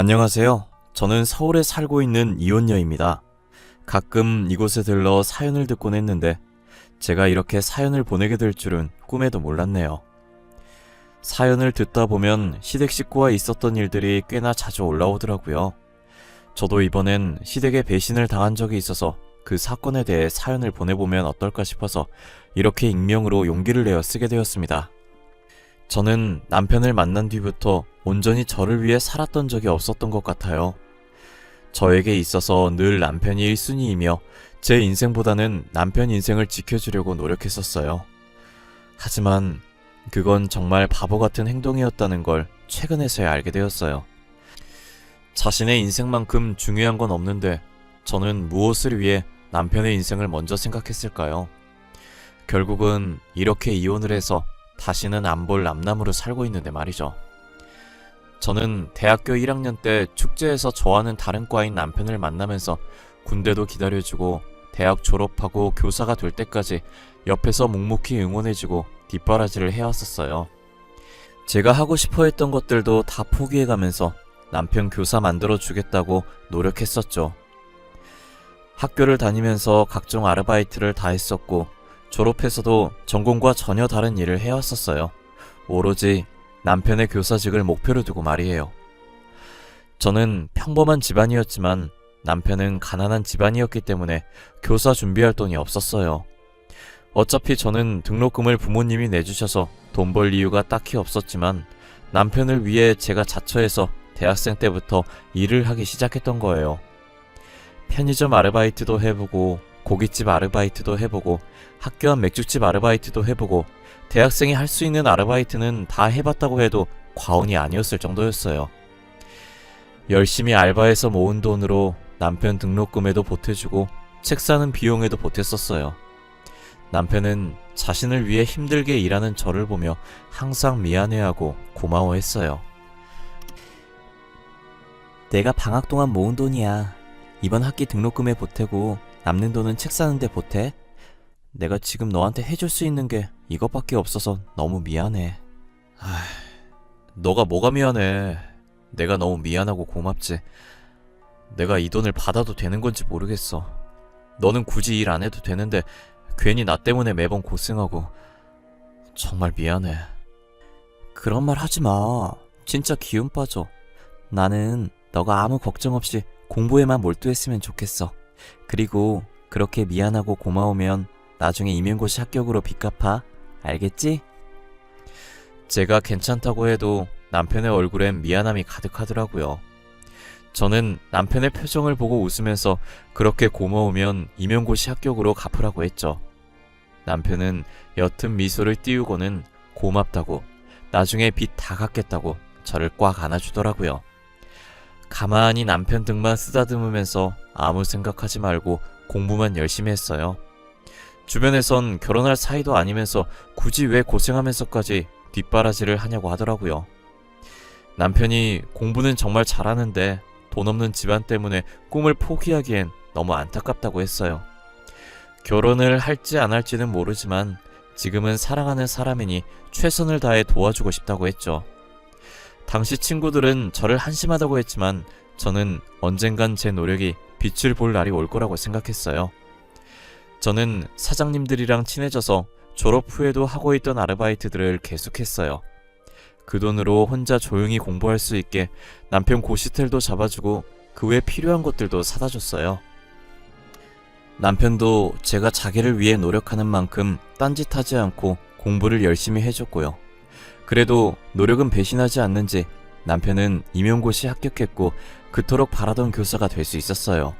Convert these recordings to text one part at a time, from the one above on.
안녕하세요. 저는 서울에 살고 있는 이혼녀입니다. 가끔 이곳에 들러 사연을 듣곤 했는데 제가 이렇게 사연을 보내게 될 줄은 꿈에도 몰랐네요. 사연을 듣다 보면 시댁 식구와 있었던 일들이 꽤나 자주 올라오더라고요. 저도 이번엔 시댁에 배신을 당한 적이 있어서 그 사건에 대해 사연을 보내보면 어떨까 싶어서 이렇게 익명으로 용기를 내어 쓰게 되었습니다. 저는 남편을 만난 뒤부터 온전히 저를 위해 살았던 적이 없었던 것 같아요. 저에게 있어서 늘 남편이 1순위이며 제 인생보다는 남편 인생을 지켜주려고 노력했었어요. 하지만 그건 정말 바보 같은 행동이었다는 걸 최근에서야 알게 되었어요. 자신의 인생만큼 중요한 건 없는데 저는 무엇을 위해 남편의 인생을 먼저 생각했을까요? 결국은 이렇게 이혼을 해서 다시는 안 볼 남남으로 살고 있는데 말이죠. 저는 대학교 1학년 때 축제에서 좋아하는 다른 과인 남편을 만나면서 군대도 기다려주고 대학 졸업하고 교사가 될 때까지 옆에서 묵묵히 응원해주고 뒷바라지를 해왔었어요. 제가 하고 싶어 했던 것들도 다 포기해가면서 남편 교사 만들어주겠다고 노력했었죠. 학교를 다니면서 각종 아르바이트를 다 했었고 졸업해서도 전공과 전혀 다른 일을 해왔었어요. 오로지 남편의 교사직을 목표로 두고 말이에요. 저는 평범한 집안이었지만 남편은 가난한 집안이었기 때문에 교사 준비할 돈이 없었어요. 어차피 저는 등록금을 부모님이 내주셔서 돈 벌 이유가 딱히 없었지만 남편을 위해 제가 자처해서 대학생 때부터 일을 하기 시작했던 거예요. 편의점 아르바이트도 해보고 고깃집 아르바이트도 해보고 학교 앞 맥주집 아르바이트도 해보고 대학생이 할 수 있는 아르바이트는 다 해봤다고 해도 과언이 아니었을 정도였어요. 열심히 알바해서 모은 돈으로 남편 등록금에도 보태주고 책 사는 비용에도 보탰었어요. 남편은 자신을 위해 힘들게 일하는 저를 보며 항상 미안해하고 고마워했어요. 내가 방학 동안 모은 돈이야. 이번 학기 등록금에 보태고 남는 돈은 책 사는데 보태. 내가 지금 너한테 해줄 수 있는 게 이것밖에 없어서 너무 미안해. 너가 뭐가 미안해. 내가 너무 미안하고 고맙지. 내가 이 돈을 받아도 되는 건지 모르겠어. 너는 굳이 일 안 해도 되는데 괜히 나 때문에 매번 고생하고 정말 미안해. 그런 말 하지 마. 진짜 기운 빠져. 나는 너가 아무 걱정 없이 공부에만 몰두했으면 좋겠어. 그리고 그렇게 미안하고 고마우면 나중에 임용고시 합격으로 빚 갚아. 알겠지? 제가 괜찮다고 해도 남편의 얼굴엔 미안함이 가득하더라고요. 저는 남편의 표정을 보고 웃으면서 그렇게 고마우면 임용고시 합격으로 갚으라고 했죠. 남편은 옅은 미소를 띄우고는 고맙다고, 나중에 빚 다 갚겠다고 저를 꽉 안아주더라고요. 가만히 남편 등만 쓰다듬으면서 아무 생각하지 말고 공부만 열심히 했어요. 주변에선 결혼할 사이도 아니면서 굳이 왜 고생하면서까지 뒷바라지를 하냐고 하더라고요. 남편이 공부는 정말 잘하는데 돈 없는 집안 때문에 꿈을 포기하기엔 너무 안타깝다고 했어요. 결혼을 할지 안 할지는 모르지만 지금은 사랑하는 사람이니 최선을 다해 도와주고 싶다고 했죠. 당시 친구들은 저를 한심하다고 했지만 저는 언젠간 제 노력이 빛을 볼 날이 올 거라고 생각했어요. 저는 사장님들이랑 친해져서 졸업 후에도 하고 있던 아르바이트들을 계속했어요. 그 돈으로 혼자 조용히 공부할 수 있게 남편 고시텔도 잡아주고 그 외 필요한 것들도 사다 줬어요. 남편도 제가 자기를 위해 노력하는 만큼 딴짓하지 않고 공부를 열심히 해줬고요. 그래도 노력은 배신하지 않는지 남편은 임용고시 합격했고 그토록 바라던 교사가 될 수 있었어요.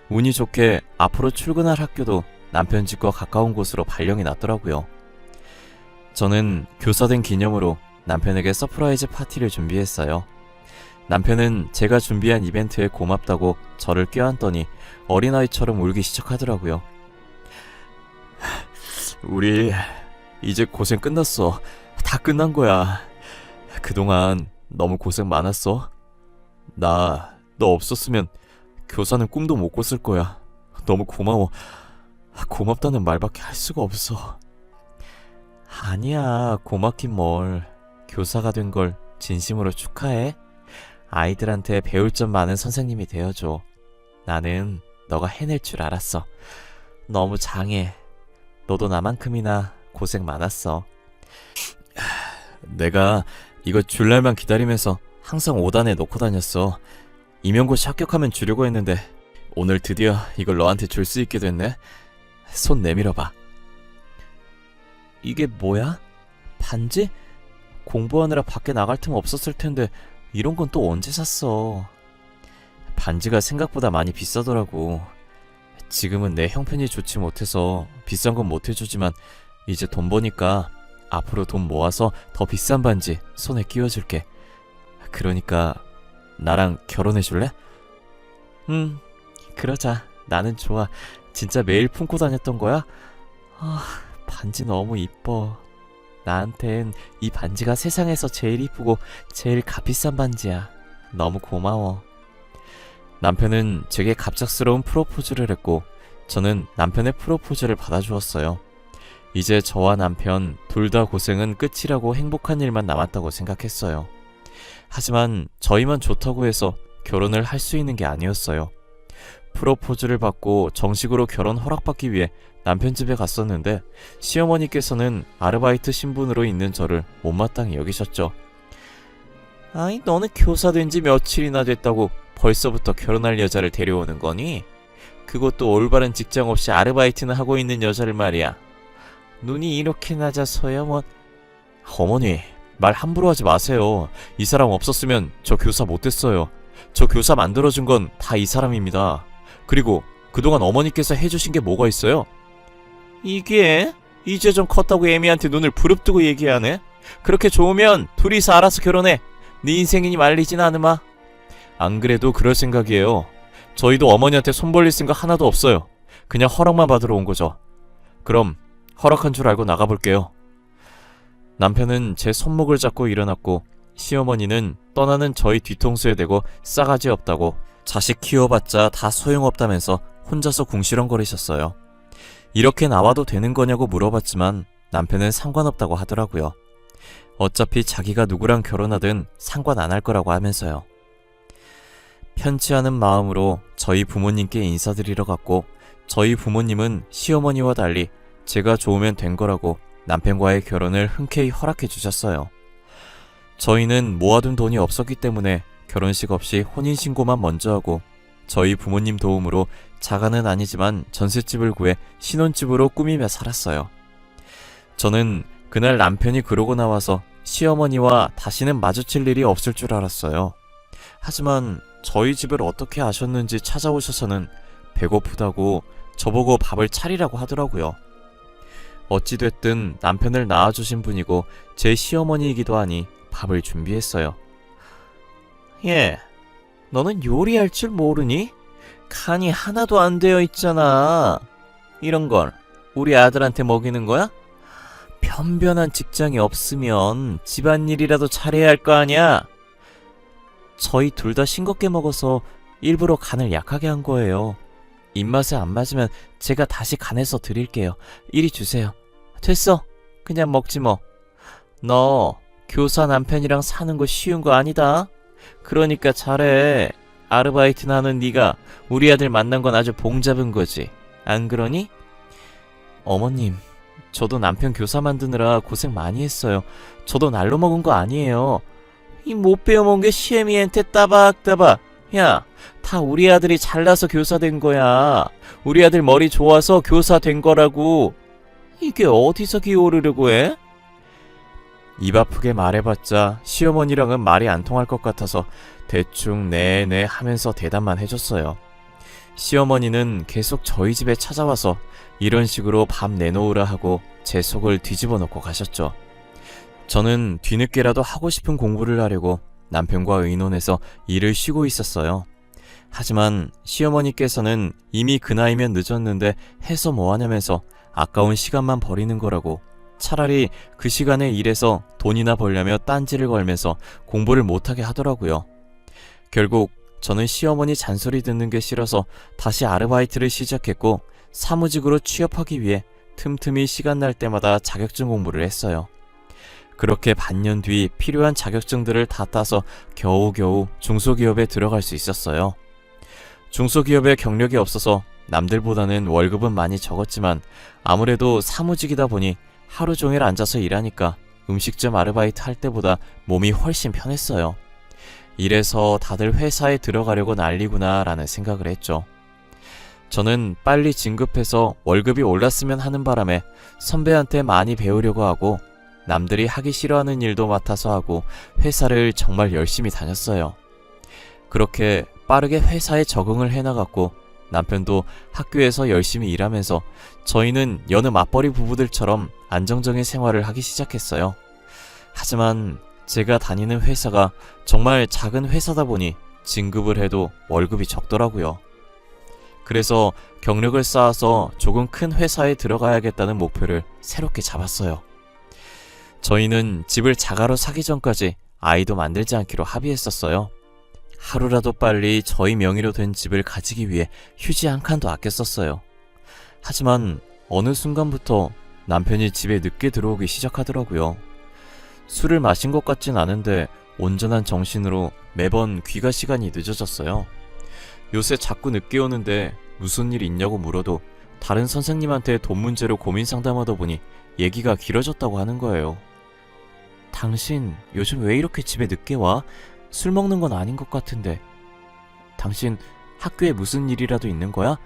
운이 좋게 앞으로 출근할 학교도 남편 집과 가까운 곳으로 발령이 났더라고요. 저는 교사 된 기념으로 남편에게 서프라이즈 파티를 준비했어요. 남편은 제가 준비한 이벤트에 고맙다고 저를 껴안더니 어린아이처럼 울기 시작하더라고요. 우리 이제 고생 끝났어. 다 끝난 거야. 그동안 너무 고생 많았어. 나 너 없었으면 교사는 꿈도 못 꿨을 거야. 너무 고마워. 고맙다는 말밖에 할 수가 없어. 아니야, 고맙긴 뭘. 교사가 된 걸 진심으로 축하해. 아이들한테 배울 점 많은 선생님이 되어줘. 나는 너가 해낼 줄 알았어. 너무 장해. 너도 나만큼이나 고생 많았어. 내가 이거 줄 날만 기다리면서 항상 5단에 넣고 다녔어. 임용고시 합격하면 주려고 했는데 오늘 드디어 이걸 너한테 줄 수 있게 됐네. 손 내밀어봐. 이게 뭐야? 반지? 공부하느라 밖에 나갈 틈 없었을 텐데 이런 건 또 언제 샀어? 반지가 생각보다 많이 비싸더라고. 지금은 내 형편이 좋지 못해서 비싼 건 못 해주지만 이제 돈 버니까 앞으로 돈 모아서 더 비싼 반지 손에 끼워줄게. 그러니까 나랑 결혼해줄래? 그러자. 나는 좋아. 진짜 매일 품고 다녔던 거야? 반지 너무 이뻐. 나한텐 이 반지가 세상에서 제일 이쁘고 제일 값비싼 반지야. 너무 고마워. 남편은 제게 갑작스러운 프로포즈를 했고 저는 남편의 프로포즈를 받아주었어요. 이제 저와 남편 둘 다 고생은 끝이라고 행복한 일만 남았다고 생각했어요. 하지만 저희만 좋다고 해서 결혼을 할 수 있는 게 아니었어요. 프로포즈를 받고 정식으로 결혼 허락받기 위해 남편 집에 갔었는데 시어머니께서는 아르바이트 신분으로 있는 저를 못마땅히 여기셨죠. 아이, 너는 교사 된 지 며칠이나 됐다고 벌써부터 결혼할 여자를 데려오는 거니? 그것도 올바른 직장 없이 아르바이트는 하고 있는 여자를 말이야. 눈이 이렇게 낮아서야 뭐... 어머니, 말 함부로 하지 마세요. 이 사람 없었으면 저 교사 못됐어요. 저 교사 만들어준 건 다 이 사람입니다. 그리고 그동안 어머니께서 해주신 게 뭐가 있어요? 이게? 이제 좀 컸다고 애미한테 눈을 부릅뜨고 얘기하네? 그렇게 좋으면 둘이서 알아서 결혼해. 네 인생이니 말리진 않으마. 안 그래도 그럴 생각이에요. 저희도 어머니한테 손 벌릴 생각 하나도 없어요. 그냥 허락만 받으러 온 거죠. 그럼 허락한 줄 알고 나가볼게요. 남편은 제 손목을 잡고 일어났고 시어머니는 떠나는 저희 뒤통수에 대고 싸가지 없다고 자식 키워봤자 다 소용없다면서 혼자서 궁시렁거리셨어요. 이렇게 나와도 되는 거냐고 물어봤지만 남편은 상관없다고 하더라고요. 어차피 자기가 누구랑 결혼하든 상관 안 할 거라고 하면서요. 편치 않은 마음으로 저희 부모님께 인사드리러 갔고 저희 부모님은 시어머니와 달리 제가 좋으면 된 거라고 남편과의 결혼을 흔쾌히 허락해 주셨어요. 저희는 모아둔 돈이 없었기 때문에 결혼식 없이 혼인신고만 먼저 하고 저희 부모님 도움으로 자가는 아니지만 전셋집을 구해 신혼집으로 꾸미며 살았어요. 저는 그날 남편이 그러고 나와서 시어머니와 다시는 마주칠 일이 없을 줄 알았어요. 하지만 저희 집을 어떻게 아셨는지 찾아오셔서는 배고프다고 저보고 밥을 차리라고 하더라고요. 어찌됐든 남편을 낳아주신 분이고 제 시어머니이기도 하니 밥을 준비했어요. 예, 너는 요리할 줄 모르니? 간이 하나도 안 되어 있잖아. 이런 걸 우리 아들한테 먹이는 거야? 변변한 직장이 없으면 집안일이라도 잘해야 할 거 아니야? 저희 둘 다 싱겁게 먹어서 일부러 간을 약하게 한 거예요. 입맛에 안 맞으면 제가 다시 간해서 드릴게요. 이리 주세요. 됐어. 그냥 먹지 뭐. 너 교사 남편이랑 사는 거 쉬운 거 아니다. 그러니까 잘해. 아르바이트나 하는 네가 우리 아들 만난 건 아주 봉 잡은 거지. 안 그러니? 어머님, 저도 남편 교사 만드느라 고생 많이 했어요. 저도 날로 먹은 거 아니에요. 이 못 배워먹은 게 시애미한테 따박따박. 야, 다 우리 아들이 잘나서 교사 된 거야. 우리 아들 머리 좋아서 교사 된 거라고. 이게 어디서 기어오르려고 해? 입 아프게 말해봤자 시어머니랑은 말이 안 통할 것 같아서 대충 네네 하면서 대답만 해줬어요. 시어머니는 계속 저희 집에 찾아와서 이런 식으로 밥 내놓으라 하고 제 속을 뒤집어 놓고 가셨죠. 저는 뒤늦게라도 하고 싶은 공부를 하려고 남편과 의논해서 일을 쉬고 있었어요. 하지만 시어머니께서는 이미 그 나이면 늦었는데 해서 뭐하냐면서 아까운 시간만 버리는 거라고 차라리 그 시간에 일해서 돈이나 벌려며 딴지를 걸면서 공부를 못하게 하더라고요. 결국 저는 시어머니 잔소리 듣는 게 싫어서 다시 아르바이트를 시작했고 사무직으로 취업하기 위해 틈틈이 시간 날 때마다 자격증 공부를 했어요. 그렇게 반년 뒤 필요한 자격증들을 다 따서 겨우겨우 중소기업에 들어갈 수 있었어요. 중소기업에 경력이 없어서 남들보다는 월급은 많이 적었지만 아무래도 사무직이다 보니 하루 종일 앉아서 일하니까 음식점 아르바이트 할 때보다 몸이 훨씬 편했어요. 이래서 다들 회사에 들어가려고 난리구나 라는 생각을 했죠. 저는 빨리 진급해서 월급이 올랐으면 하는 바람에 선배한테 많이 배우려고 하고 남들이 하기 싫어하는 일도 맡아서 하고 회사를 정말 열심히 다녔어요. 그렇게 빠르게 회사에 적응을 해나갔고 남편도 학교에서 열심히 일하면서 저희는 여느 맞벌이 부부들처럼 안정적인 생활을 하기 시작했어요. 하지만 제가 다니는 회사가 정말 작은 회사다 보니 진급을 해도 월급이 적더라고요. 그래서 경력을 쌓아서 조금 큰 회사에 들어가야겠다는 목표를 새롭게 잡았어요. 저희는 집을 자가로 사기 전까지 아이도 만들지 않기로 합의했었어요. 하루라도 빨리 저희 명의로 된 집을 가지기 위해 휴지 한 칸도 아껴 썼어요. 하지만 어느 순간부터 남편이 집에 늦게 들어오기 시작하더라고요. 술을 마신 것 같진 않은데 온전한 정신으로 매번 귀가 시간이 늦어졌어요. 요새 자꾸 늦게 오는데 무슨 일 있냐고 물어도 다른 선생님한테 돈 문제로 고민 상담하다 보니 얘기가 길어졌다고 하는 거예요. 당신 요즘 왜 이렇게 집에 늦게 와? 술 먹는 건 아닌 것 같은데. 당신 학교에 무슨 일이라도 있는 거야?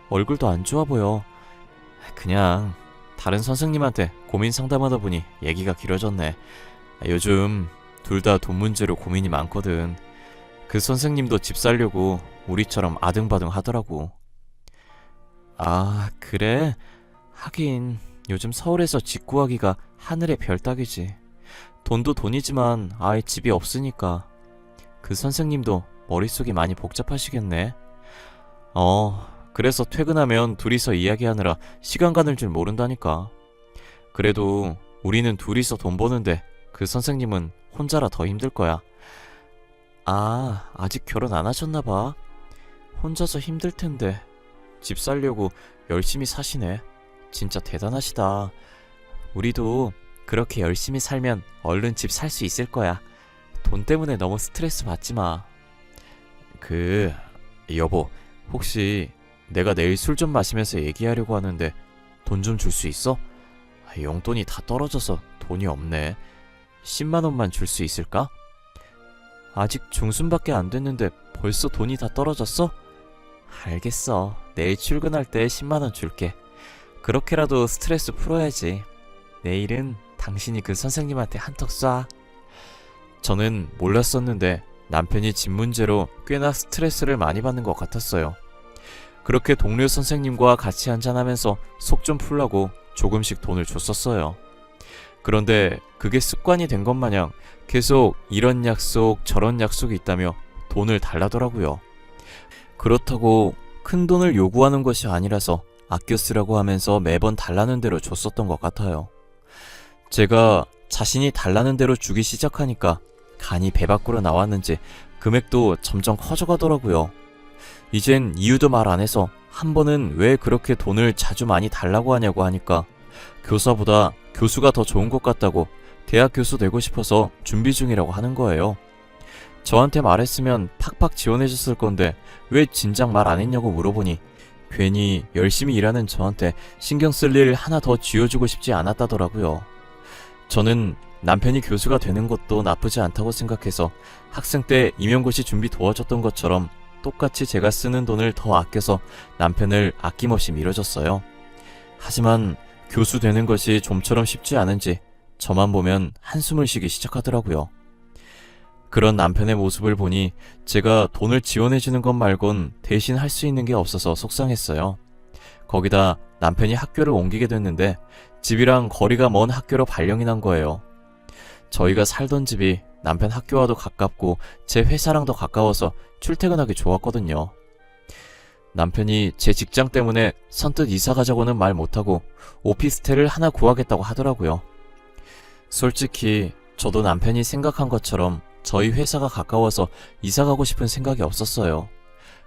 얼굴도 안 좋아 보여. 그냥 다른 선생님한테 고민 상담하다 보니 얘기가 길어졌네. 요즘 둘 다 돈 문제로 고민이 많거든. 그 선생님도 집 살려고 우리처럼 아등바등 하더라고. 아, 그래? 하긴 요즘 서울에서 집 구하기가 하늘의 별 따기지. 돈도 돈이지만 아예 집이 없으니까. 그 선생님도 머릿속이 많이 복잡하시겠네. 그래서 퇴근하면 둘이서 이야기하느라 시간 가는 줄 모른다니까. 그래도 우리는 둘이서 돈 버는데 그 선생님은 혼자라 더 힘들 거야. 아, 아직 결혼 안 하셨나봐. 혼자서 힘들 텐데 집 살려고 열심히 사시네. 진짜 대단하시다. 우리도 그렇게 열심히 살면 얼른 집 살 수 있을 거야. 돈 때문에 너무 스트레스 받지 마. 여보, 혹시 내가 내일 술 좀 마시면서 얘기하려고 하는데 돈 좀 줄 수 있어? 용돈이 다 떨어져서 돈이 없네. 10만 원만 줄 수 있을까? 아직 중순밖에 안 됐는데 벌써 돈이 다 떨어졌어? 알겠어. 내일 출근할 때 10만 원 줄게. 그렇게라도 스트레스 풀어야지. 내일은 당신이 그 선생님한테 한턱 쏴. 저는 몰랐었는데 남편이 집 문제로 꽤나 스트레스를 많이 받는 것 같았어요. 그렇게 동료 선생님과 같이 한잔하면서 속 좀 풀라고 조금씩 돈을 줬었어요. 그런데 그게 습관이 된 것 마냥 계속 이런 약속 저런 약속이 있다며 돈을 달라더라고요. 그렇다고 큰 돈을 요구하는 것이 아니라서 아껴 쓰라고 하면서 매번 달라는 대로 줬었던 것 같아요. 제가 자신이 달라는 대로 주기 시작하니까 간이 배 밖으로 나왔는지 금액도 점점 커져가더라고요. 이젠 이유도 말 안 해서 한 번은 왜 그렇게 돈을 자주 많이 달라고 하냐고 하니까 교사보다 교수가 더 좋은 것 같다고 대학 교수 되고 싶어서 준비 중이라고 하는 거예요. 저한테 말했으면 팍팍 지원해줬을 건데 왜 진작 말 안 했냐고 물어보니 괜히 열심히 일하는 저한테 신경 쓸 일 하나 더 쥐어주고 싶지 않았다더라고요. 저는 남편이 교수가 되는 것도 나쁘지 않다고 생각해서 학생 때 임용고시 준비 도와줬던 것처럼 똑같이 제가 쓰는 돈을 더 아껴서 남편을 아낌없이 밀어줬어요. 하지만 교수 되는 것이 좀처럼 쉽지 않은지 저만 보면 한숨을 쉬기 시작하더라고요. 그런 남편의 모습을 보니 제가 돈을 지원해주는 것 말곤 대신 할 수 있는 게 없어서 속상했어요. 거기다 남편이 학교를 옮기게 됐는데 집이랑 거리가 먼 학교로 발령이 난 거예요. 저희가 살던 집이 남편 학교와도 가깝고 제 회사랑도 가까워서 출퇴근하기 좋았거든요. 남편이 제 직장 때문에 선뜻 이사 가자고는 말 못하고 오피스텔을 하나 구하겠다고 하더라고요. 솔직히 저도 남편이 생각한 것처럼 저희 회사가 가까워서 이사 가고 싶은 생각이 없었어요.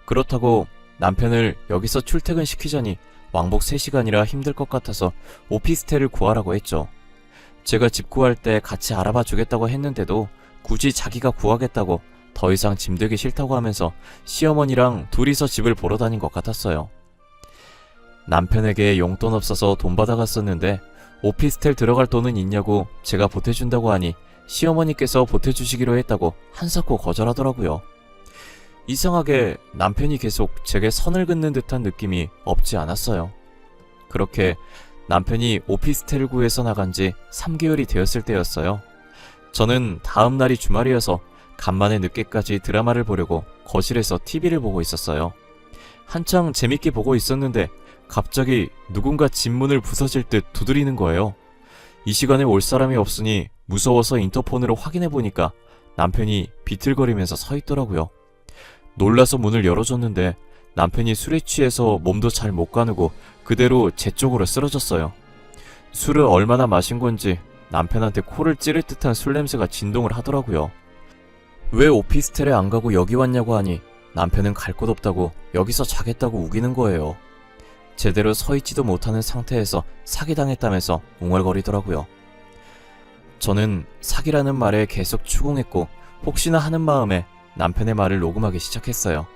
그렇다고 남편을 여기서 출퇴근 시키자니 왕복 3시간이라 힘들 것 같아서 오피스텔을 구하라고 했죠. 제가 집 구할 때 같이 알아봐 주겠다고 했는데도 굳이 자기가 구하겠다고 더 이상 짐들기 싫다고 하면서 시어머니랑 둘이서 집을 보러 다닌 것 같았어요. 남편에게 용돈 없어서 돈 받아갔었는데 오피스텔 들어갈 돈은 있냐고 제가 보태준다고 하니 시어머니께서 보태주시기로 했다고 한사코 거절하더라고요. 이상하게 남편이 계속 제게 선을 긋는 듯한 느낌이 없지 않았어요. 그렇게 남편이 오피스텔을 구해서 나간 지 3개월이 되었을 때였어요. 저는 다음 날이 주말이어서 간만에 늦게까지 드라마를 보려고 거실에서 TV를 보고 있었어요. 한창 재밌게 보고 있었는데 갑자기 누군가 집 문을 부서질 듯 두드리는 거예요. 이 시간에 올 사람이 없으니 무서워서 인터폰으로 확인해보니까 남편이 비틀거리면서 서 있더라고요. 놀라서 문을 열어줬는데 남편이 술에 취해서 몸도 잘 못 가누고 그대로 제 쪽으로 쓰러졌어요. 술을 얼마나 마신 건지 남편한테 코를 찌를 듯한 술 냄새가 진동을 하더라고요. 왜 오피스텔에 안 가고 여기 왔냐고 하니 남편은 갈 곳 없다고 여기서 자겠다고 우기는 거예요. 제대로 서 있지도 못하는 상태에서 사기당했다면서 웅얼거리더라고요. 저는 사기라는 말에 계속 추궁했고 혹시나 하는 마음에 남편의 말을 녹음하기 시작했어요.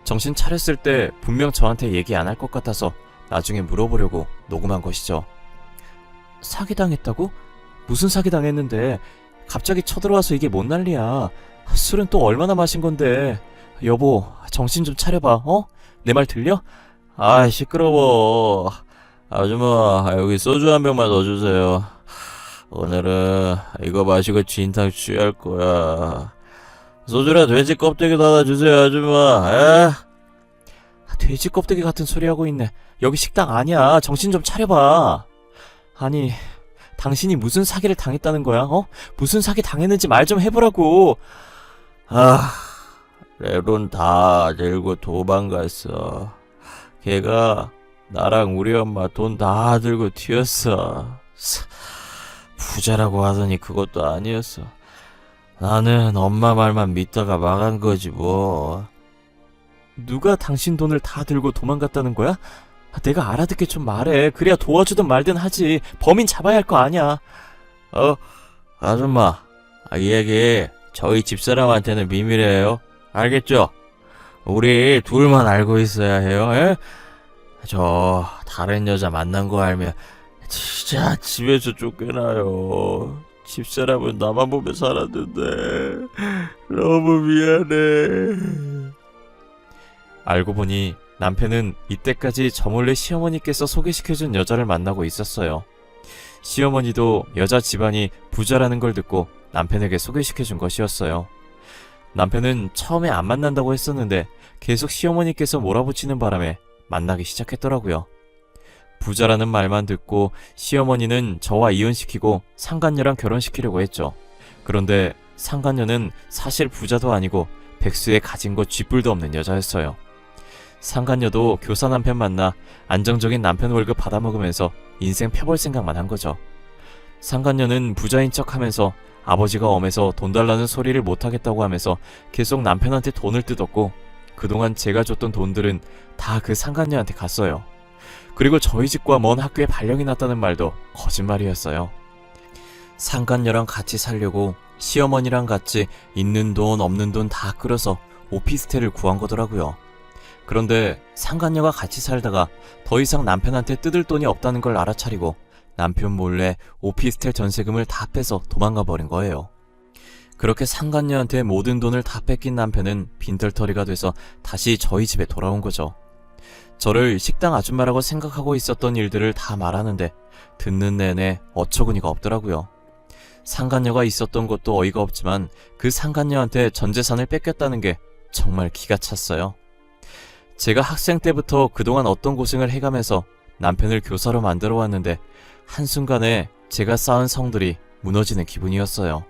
정신 차렸을 때 분명 저한테 얘기 안 할 것 같아서 나중에 물어보려고 녹음한 것이죠. 사기당했다고? 무슨 사기당했는데 갑자기 쳐들어와서 이게 뭔 난리야. 술은 또 얼마나 마신 건데. 여보, 정신 좀 차려봐. 내 말 들려? 아, 시끄러워. 아줌마, 여기 소주 한 병만 더 주세요. 오늘은 이거 마시고 진탕 취할 거야. 소주랑 돼지 껍데기 닫아주세요, 아줌마. 에? 돼지 껍데기 같은 소리 하고 있네. 여기 식당 아니야. 정신 좀 차려봐. 아니, 당신이 무슨 사기를 당했다는 거야? 무슨 사기 당했는지 말 좀 해보라고. 내 돈 다 들고 도망갔어. 걔가 나랑 우리 엄마 돈 다 들고 튀었어. 부자라고 하더니 그것도 아니었어. 나는 엄마 말만 믿다가 망한 거지 뭐. 누가 당신 돈을 다 들고 도망갔다는 거야? 내가 알아듣게 좀 말해. 그래야 도와주든 말든 하지. 범인 잡아야 할 거 아니야. 아줌마, 이 얘기 저희 집사람한테는 비밀이에요. 알겠죠? 우리 둘만 알고 있어야 해요. 에? 저 다른 여자 만난 거 알면 진짜 집에서 쫓겨나요. 집사람은 나만 보며 살았는데 너무 미안해. 알고 보니 남편은 이때까지 저 몰래 시어머니께서 소개시켜준 여자를 만나고 있었어요. 시어머니도 여자 집안이 부자라는 걸 듣고 남편에게 소개시켜준 것이었어요. 남편은 처음에 안 만난다고 했었는데 계속 시어머니께서 몰아붙이는 바람에 만나기 시작했더라고요. 부자라는 말만 듣고 시어머니는 저와 이혼시키고 상간녀랑 결혼시키려고 했죠. 그런데 상간녀는 사실 부자도 아니고 백수에 가진 것 쥐뿔도 없는 여자였어요. 상간녀도 교사 남편 만나 안정적인 남편 월급 받아먹으면서 인생 펴볼 생각만 한 거죠. 상간녀는 부자인 척하면서 아버지가 엄해서 돈 달라는 소리를 못하겠다고 하면서 계속 남편한테 돈을 뜯었고 그동안 제가 줬던 돈들은 다 그 상간녀한테 갔어요. 그리고 저희 집과 먼 학교에 발령이 났다는 말도 거짓말이었어요. 상간녀랑 같이 살려고 시어머니랑 같이 있는 돈 없는 돈 다 끌어서 오피스텔을 구한 거더라고요. 그런데 상간녀가 같이 살다가 더 이상 남편한테 뜯을 돈이 없다는 걸 알아차리고 남편 몰래 오피스텔 전세금을 다 빼서 도망가 버린 거예요. 그렇게 상간녀한테 모든 돈을 다 뺏긴 남편은 빈털터리가 돼서 다시 저희 집에 돌아온 거죠. 저를 식당 아줌마라고 생각하고 있었던 일들을 다 말하는데 듣는 내내 어처구니가 없더라고요. 상간녀가 있었던 것도 어이가 없지만 그 상간녀한테 전 재산을 뺏겼다는 게 정말 기가 찼어요. 제가 학생 때부터 그동안 어떤 고생을 해가면서 남편을 교사로 만들어 왔는데 한순간에 제가 쌓은 성들이 무너지는 기분이었어요.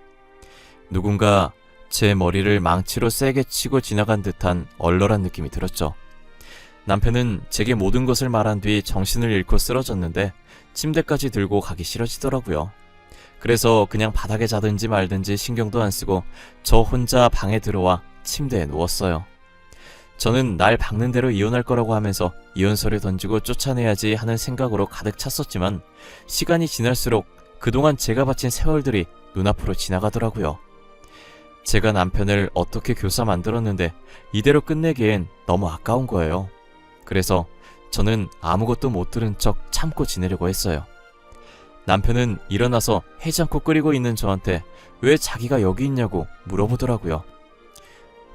누군가 제 머리를 망치로 세게 치고 지나간 듯한 얼얼한 느낌이 들었죠. 남편은 제게 모든 것을 말한 뒤 정신을 잃고 쓰러졌는데 침대까지 들고 가기 싫어지더라고요. 그래서 그냥 바닥에 자든지 말든지 신경도 안 쓰고 저 혼자 방에 들어와 침대에 누웠어요. 저는 날 박는 대로 이혼할 거라고 하면서 이혼서를 던지고 쫓아내야지 하는 생각으로 가득 찼었지만 시간이 지날수록 그동안 제가 바친 세월들이 눈앞으로 지나가더라고요. 제가 남편을 어떻게 교사 만들었는데 이대로 끝내기엔 너무 아까운 거예요. 그래서 저는 아무것도 못 들은 척 참고 지내려고 했어요. 남편은 일어나서 해장국 끓이고 있는 저한테 왜 자기가 여기 있냐고 물어보더라고요.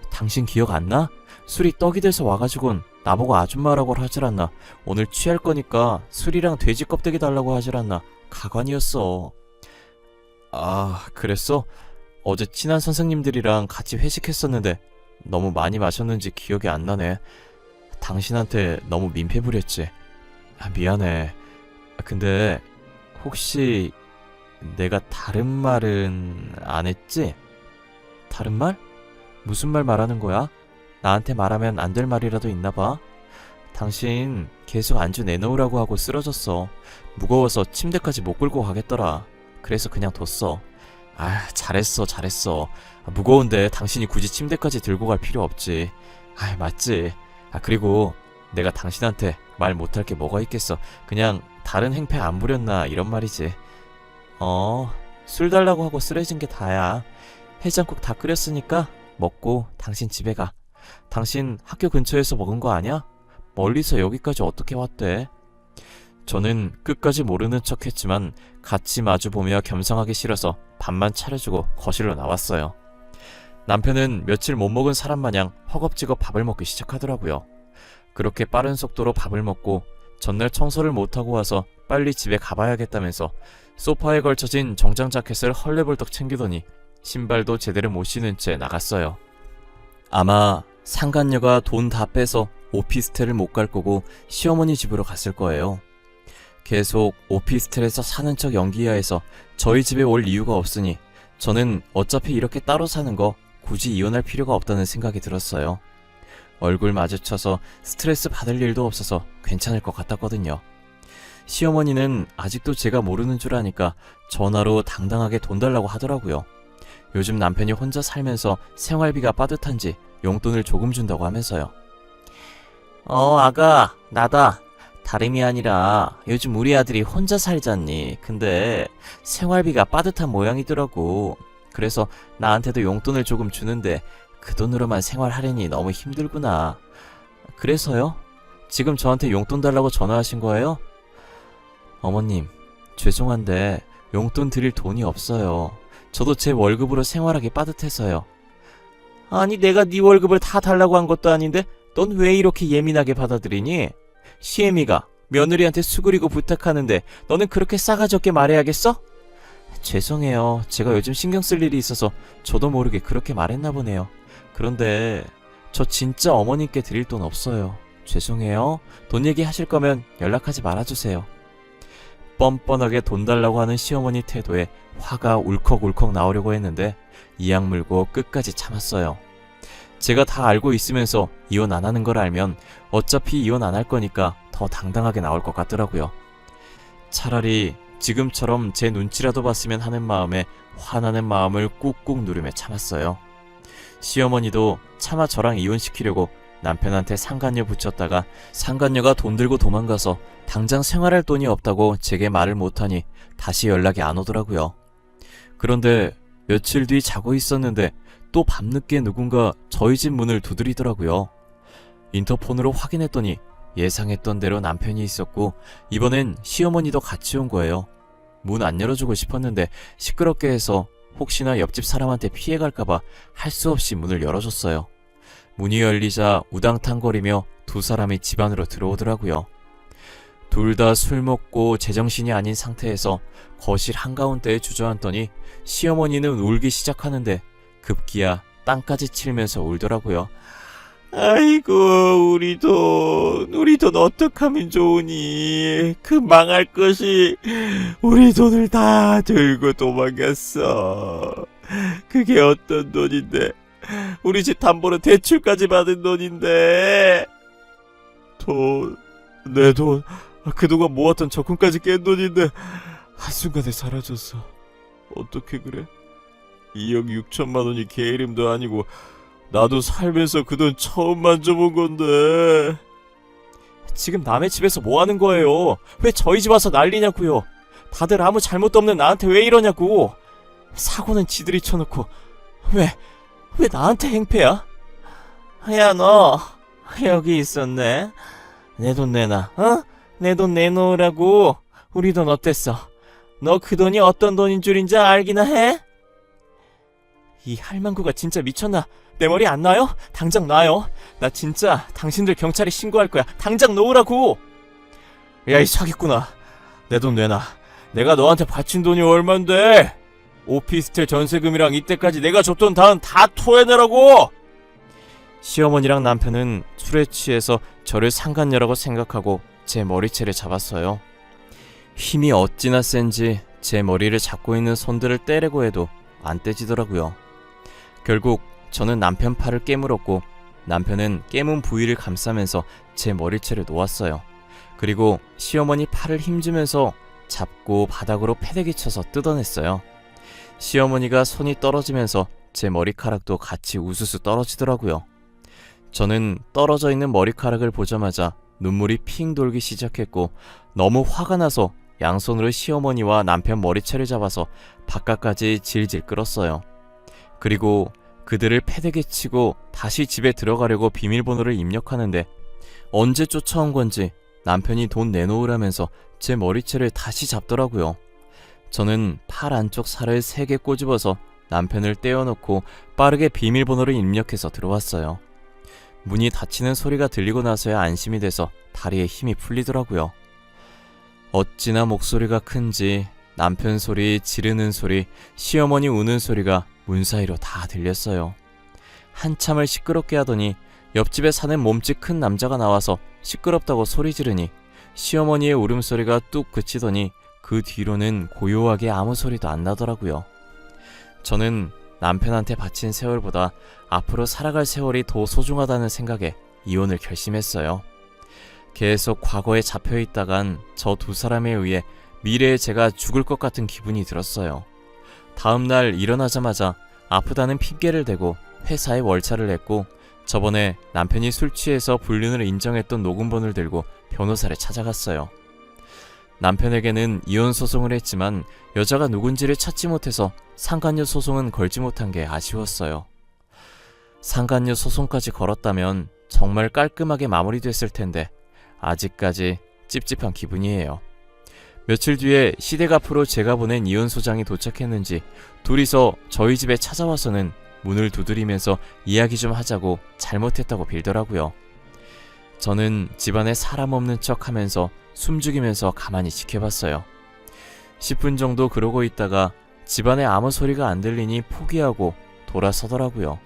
당신 기억 안 나? 술이 떡이 돼서 와가지곤 나보고 아줌마라고 하질 않나. 오늘 취할 거니까 술이랑 돼지 껍데기 달라고 하질 않나. 가관이었어. 아, 그랬어? 어제 친한 선생님들이랑 같이 회식했었는데 너무 많이 마셨는지 기억이 안 나네. 당신한테 너무 민폐 부렸지. 아, 미안해. 근데 혹시 내가 다른 말은 안 했지? 다른 말? 무슨 말 말하는 거야? 나한테 말하면 안 될 말이라도 있나 봐. 당신 계속 안주 내놓으라고 하고 쓰러졌어. 무거워서 침대까지 못 끌고 가겠더라. 그래서 그냥 뒀어. 아, 잘했어. 무거운데 당신이 굳이 침대까지 들고 갈 필요 없지. 아, 맞지. 그리고 내가 당신한테 말 못할 게 뭐가 있겠어. 그냥 다른 행패 안 부렸나 이런 말이지. 술 달라고 하고 쓰러진 게 다야. 해장국 다 끓였으니까 먹고 당신 집에 가. 당신 학교 근처에서 먹은 거 아냐? 멀리서 여기까지 어떻게 왔대? 저는 끝까지 모르는 척 했지만 같이 마주보며 겸상하기 싫어서 밥만 차려주고 거실로 나왔어요. 남편은 며칠 못 먹은 사람 마냥 허겁지겁 밥을 먹기 시작하더라고요. 그렇게 빠른 속도로 밥을 먹고 전날 청소를 못하고 와서 빨리 집에 가봐야겠다면서 소파에 걸쳐진 정장 자켓을 헐레벌떡 챙기더니 신발도 제대로 못 신은 채 나갔어요. 아마 상간녀가 돈 다 빼서 오피스텔을 못 갈 거고 시어머니 집으로 갔을 거예요. 계속 오피스텔에서 사는 척 연기해야 해서 저희 집에 올 이유가 없으니 저는 어차피 이렇게 따로 사는 거 굳이 이혼할 필요가 없다는 생각이 들었어요. 얼굴 마주쳐서 스트레스 받을 일도 없어서 괜찮을 것 같았거든요. 시어머니는 아직도 제가 모르는 줄 아니까 전화로 당당하게 돈 달라고 하더라고요. 요즘 남편이 혼자 살면서 생활비가 빠듯한지 용돈을 조금 준다고 하면서요. 아가, 나다. 다름이 아니라 요즘 우리 아들이 혼자 살잖니. 근데 생활비가 빠듯한 모양이더라고. 그래서 나한테도 용돈을 조금 주는데 그 돈으로만 생활하려니 너무 힘들구나. 그래서요? 지금 저한테 용돈 달라고 전화하신 거예요? 어머님, 죄송한데 용돈 드릴 돈이 없어요. 저도 제 월급으로 생활하기 빠듯해서요. 아니, 내가 네 월급을 다 달라고 한 것도 아닌데 넌 왜 이렇게 예민하게 받아들이니? 시애미가 며느리한테 수그리고 부탁하는데 너는 그렇게 싸가지 없게 말해야겠어? 죄송해요. 제가 요즘 신경 쓸 일이 있어서 저도 모르게 그렇게 말했나 보네요. 그런데 저 진짜 어머님께 드릴 돈 없어요. 죄송해요. 돈 얘기하실 거면 연락하지 말아주세요. 뻔뻔하게 돈 달라고 하는 시어머니 태도에 화가 울컥울컥 나오려고 했는데 이악 물고 끝까지 참았어요. 제가 다 알고 있으면서 이혼 안 하는 걸 알면 어차피 이혼 안 할 거니까 더 당당하게 나올 것 같더라고요. 차라리 지금처럼 제 눈치라도 봤으면 하는 마음에 화나는 마음을 꾹꾹 누르며 참았어요. 시어머니도 차마 저랑 이혼시키려고 남편한테 상간녀 붙였다가 상간녀가 돈 들고 도망가서 당장 생활할 돈이 없다고 제게 말을 못하니 다시 연락이 안 오더라고요. 그런데 며칠 뒤 자고 있었는데 또 밤늦게 누군가 저희 집 문을 두드리더라고요. 인터폰으로 확인했더니 예상했던 대로 남편이 있었고 이번엔 시어머니도 같이 온 거예요. 문 안 열어주고 싶었는데 시끄럽게 해서 혹시나 옆집 사람한테 피해갈까봐 할 수 없이 문을 열어줬어요. 문이 열리자 우당탕거리며 두 사람이 집 안으로 들어오더라고요. 둘 다 술 먹고 제정신이 아닌 상태에서 거실 한가운데에 주저앉더니 시어머니는 울기 시작하는데 급기야 땅까지 치면서 울더라고요. 아이고, 우리 돈 어떡하면 좋으니. 그 망할 것이 우리 돈을 다 들고 도망갔어. 그게 어떤 돈인데, 우리 집 담보로 대출까지 받은 돈인데. 내 돈, 그동안 모았던 적금까지 깬 돈인데 한순간에 사라졌어. 어떻게 그래? 2억 6천만 원이 걔 이름도 아니고 나도 살면서 그 돈 처음 만져본 건데. 지금 남의 집에서 뭐 하는 거예요? 왜 저희 집 와서 난리냐고요? 다들 아무 잘못도 없는 나한테 왜 이러냐고. 사고는 지들이 쳐놓고 왜 나한테 행패야? 야, 너 여기 있었네. 내 돈 내놔. 내 돈 내놓으라고. 우리 돈 어땠어? 너 그 돈이 어떤 돈인 줄인지 알기나 해? 이 할망구가 진짜 미쳤나? 내 머리 안 나요? 당장 놔요. 나 진짜 당신들 경찰에 신고할 거야. 당장 놓으라고. 야, 이 사기꾼아, 내 돈 내놔. 내가 너한테 바친 돈이 얼만데? 오피스텔 전세금이랑 이때까지 내가 줬던 다 토해내라고. 시어머니랑 남편은 술에 취해서 저를 상간녀라고 생각하고 제 머리채를 잡았어요. 힘이 어찌나 센지 제 머리를 잡고 있는 손들을 떼려고 해도 안 떼지더라고요. 결국 저는 남편 팔을 깨물었고 남편은 깨문 부위를 감싸면서 제 머리채를 놓았어요. 그리고 시어머니 팔을 힘주면서 잡고 바닥으로 패대기 쳐서 뜯어냈어요. 시어머니가 손이 떨어지면서 제 머리카락도 같이 우수수 떨어지더라고요. 저는 떨어져 있는 머리카락을 보자마자 눈물이 핑 돌기 시작했고 너무 화가 나서 양손으로 시어머니와 남편 머리채를 잡아서 바깥까지 질질 끌었어요. 그리고 그들을 패대기 치고 다시 집에 들어가려고 비밀번호를 입력하는데 언제 쫓아온 건지 남편이 돈 내놓으라면서 제 머리채를 다시 잡더라고요. 저는 팔 안쪽 살을 3개 꼬집어서 남편을 떼어놓고 빠르게 비밀번호를 입력해서 들어왔어요. 문이 닫히는 소리가 들리고 나서야 안심이 돼서 다리에 힘이 풀리더라고요. 어찌나 목소리가 큰지 남편 소리, 지르는 소리, 시어머니 우는 소리가 문 사이로 다 들렸어요. 한참을 시끄럽게 하더니 옆집에 사는 몸집 큰 남자가 나와서 시끄럽다고 소리 지르니 시어머니의 울음소리가 뚝 그치더니 그 뒤로는 고요하게 아무 소리도 안 나더라고요. 저는 남편한테 바친 세월보다 앞으로 살아갈 세월이 더 소중하다는 생각에 이혼을 결심했어요. 계속 과거에 잡혀있다간 저 2사람에 의해 미래에 제가 죽을 것 같은 기분이 들었어요. 다음날 일어나자마자 아프다는 핑계를 대고 회사에 월차를 냈고 저번에 남편이 술 취해서 불륜을 인정했던 녹음본을 들고 변호사를 찾아갔어요. 남편에게는 이혼 소송을 했지만 여자가 누군지를 찾지 못해서 상간녀 소송은 걸지 못한 게 아쉬웠어요. 상간녀 소송까지 걸었다면 정말 깔끔하게 마무리됐을 텐데 아직까지 찝찝한 기분이에요. 며칠 뒤에 시댁 앞으로 제가 보낸 이혼 소장이 도착했는지 둘이서 저희 집에 찾아와서는 문을 두드리면서 이야기 좀 하자고 잘못했다고 빌더라고요. 저는 집안에 사람 없는 척 하면서 숨죽이면서 가만히 지켜봤어요. 10분 정도 그러고 있다가 집안에 아무 소리가 안 들리니 포기하고 돌아서더라고요.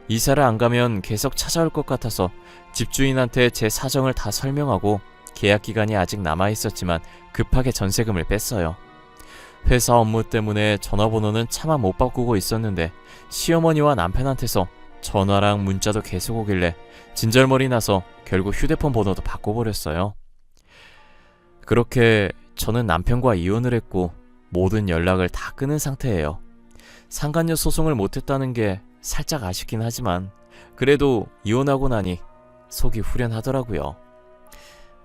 이사를 안 가면 계속 찾아올 것 같아서 집주인한테 제 사정을 다 설명하고 계약 기간이 아직 남아있었지만 급하게 전세금을 뺐어요. 회사 업무 때문에 전화번호는 차마 못 바꾸고 있었는데 시어머니와 남편한테서 전화랑 문자도 계속 오길래 진절머리 나서 결국 휴대폰 번호도 바꿔버렸어요. 그렇게 저는 남편과 이혼을 했고 모든 연락을 다 끊은 상태예요. 상간녀 소송을 못했다는 게 살짝 아쉽긴 하지만 그래도 이혼하고 나니 속이 후련하더라고요.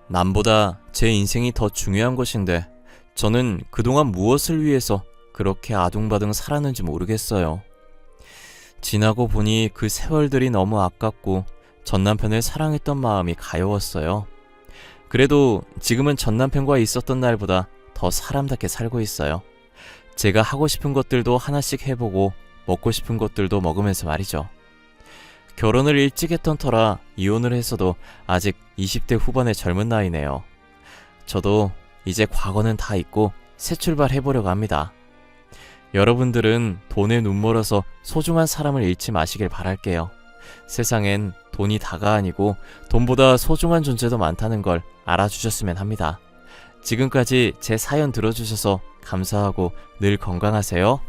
남보다 제 인생이 더 중요한 것인데 저는 그동안 무엇을 위해서 그렇게 아둥바둥 살았는지 모르겠어요. 지나고 보니 그 세월들이 너무 아깝고 전 남편을 사랑했던 마음이 가여웠어요. 그래도 지금은 전 남편과 있었던 날보다 더 사람답게 살고 있어요. 제가 하고 싶은 것들도 하나씩 해보고 먹고 싶은 것들도 먹으면서 말이죠. 결혼을 일찍 했던 터라 이혼을 했어도 아직 20대 후반의 젊은 나이네요. 저도 이제 과거는 다 잊고 새 출발해보려고 합니다. 여러분들은 돈에 눈멀어서 소중한 사람을 잃지 마시길 바랄게요. 세상엔 돈이 다가 아니고 돈보다 소중한 존재도 많다는 걸 알아주셨으면 합니다. 지금까지 제 사연 들어주셔서 감사하고 늘 건강하세요.